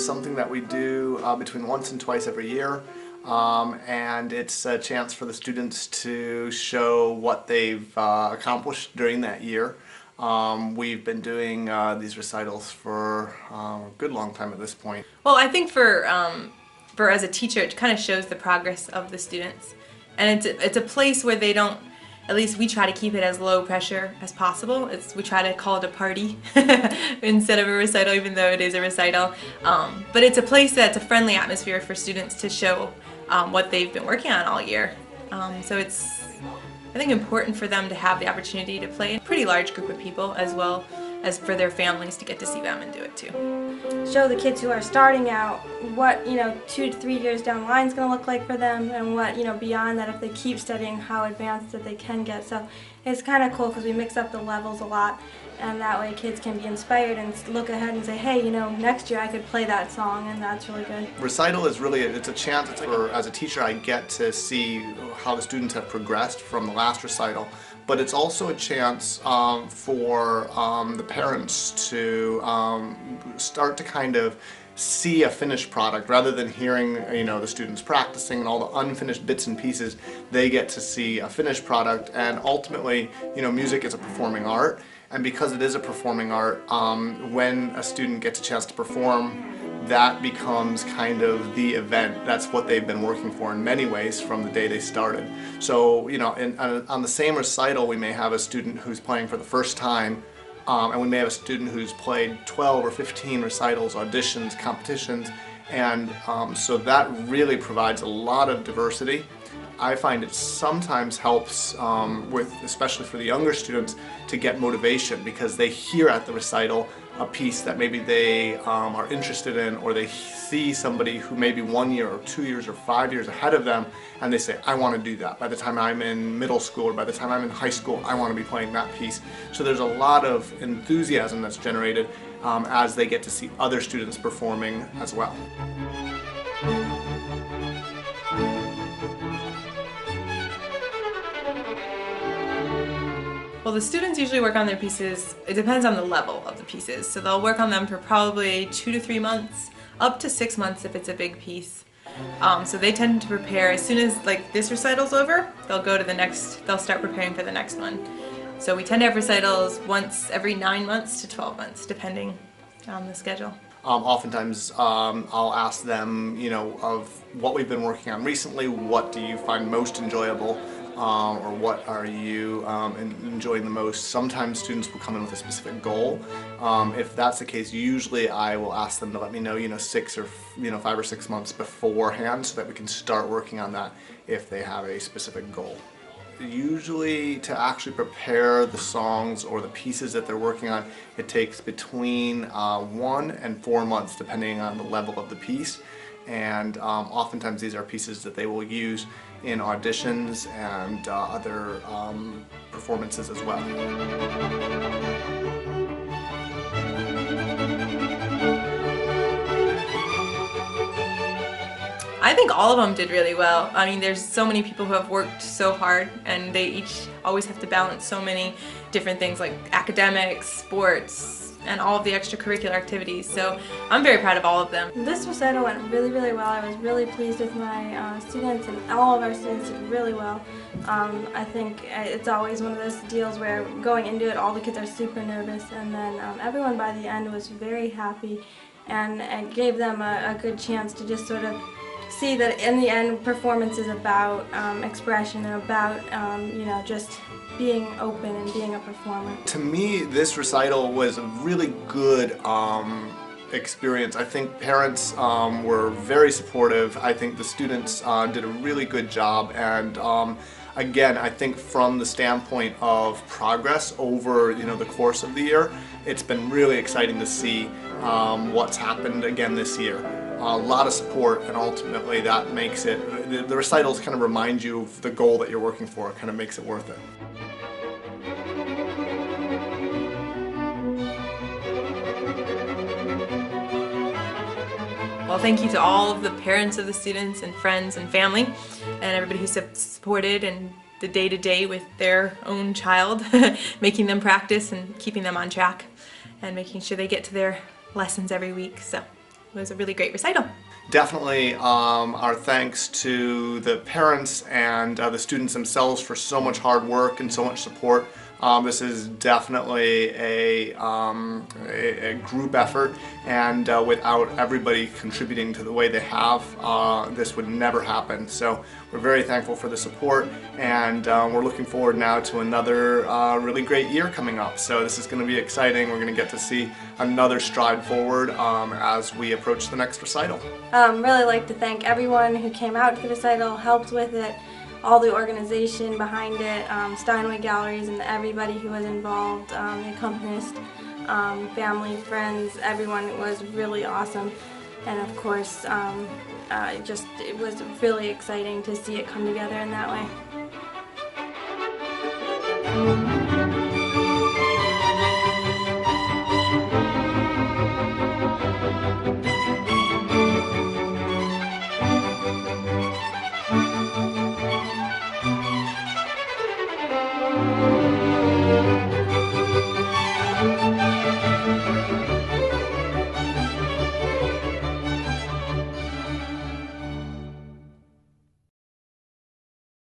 something that we do between once and twice every year. And it's a chance for the students to show what they've accomplished during that year. We've been doing these recitals for a good long time at this point. Well, I think for as a teacher, it kind of shows the progress of the students, and it's a place where they don't. At least we try to keep it as low pressure as possible. We try to call it a party instead of a recital, even though it is a recital. But it's a place that's a friendly atmosphere for students to show what they've been working on all year. So it's, I think, important for them to have the opportunity to play in a pretty large group of people, as well as for their families to get to see them and do it too. Show the kids who are starting out what 2 to 3 years down the line is going to look like for them, and what beyond that, if they keep studying, how advanced that they can get. So it's kind of cool because we mix up the levels a lot, and that way kids can be inspired and look ahead and say, hey, next year I could play that song, and that's really good. Recital is really, it's a chance for, as a teacher, I get to see how the students have progressed from the last recital, but it's also a chance for the parents to start to kind of see a finished product rather than hearing the students practicing and all the unfinished bits and pieces. They get to see a finished product, and ultimately music is a performing art, and because it is a performing art, when a student gets a chance to perform, that becomes kind of the event. That's what they've been working for in many ways from the day they started. So on the same recital, we may have a student who's playing for the first time, and we may have a student who's played 12 or 15 recitals, auditions, competitions, and so that really provides a lot of diversity. I find it sometimes helps, especially for the younger students, to get motivation because they hear at the recital a piece that maybe they are interested in, or they see somebody who may be 1 year or 2 years or 5 years ahead of them, and they say, I want to do that. By the time I'm in middle school or by the time I'm in high school, I want to be playing that piece. So there's a lot of enthusiasm that's generated as they get to see other students performing as well. Well, the students usually work on their pieces, it depends on the level of the pieces, so they'll work on them for probably 2 to 3 months, up to 6 months if it's a big piece. So they tend to prepare, as soon as this recital's over, they'll go to the next, they'll start preparing for the next one. So we tend to have recitals once every 9 months to 12 months, depending on the schedule. Oftentimes I'll ask them, of what we've been working on recently, what do you find most enjoyable? Or what are you enjoying the most? Sometimes students will come in with a specific goal. If that's the case, usually I will ask them to let me know, 6 or 5 or 6 months beforehand, so that we can start working on that if they have a specific goal. Usually, to actually prepare the songs or the pieces that they're working on, it takes between 1 and 4 months, depending on the level of the piece. And oftentimes these are pieces that they will use in auditions and other performances as well. I think all of them did really well. I mean, there's so many people who have worked so hard, and they each always have to balance so many different things like academics, sports, and all of the extracurricular activities. So I'm very proud of all of them. This recital went really, really well. I was really pleased with my students, and all of our students did really well. I think it's always one of those deals where going into it, all the kids are super nervous, and then everyone by the end was very happy, and it gave them a good chance to just sort of see that in the end, performance is about expression and about just being open and being a performer. To me, this recital was a really good experience. I think parents were very supportive. I think the students did a really good job, and again, I think from the standpoint of progress over the course of the year, it's been really exciting to see what's happened again this year. A lot of support, and ultimately that makes it, the recitals kind of remind you of the goal that you're working for. It kind of makes it worth it. Well, thank you to all of the parents of the students and friends and family and everybody who supported and the day-to-day with their own child, making them practice and keeping them on track and making sure they get to their lessons every week. So was a really great recital. Definitely our thanks to the parents and the students themselves for so much hard work and so much support. This is definitely a group effort, and without everybody contributing to the way they have, this would never happen. So we're very thankful for the support, and we're looking forward now to another really great year coming up. So this is going to be exciting. We're going to get to see another stride forward as we approach the next recital. Really like to thank everyone who came out to the recital, helped with it, all the organization behind it, Steinway Galleries and everybody who was involved, the accompanist, family, friends, everyone was really awesome. And of course, it was really exciting to see it come together in that way.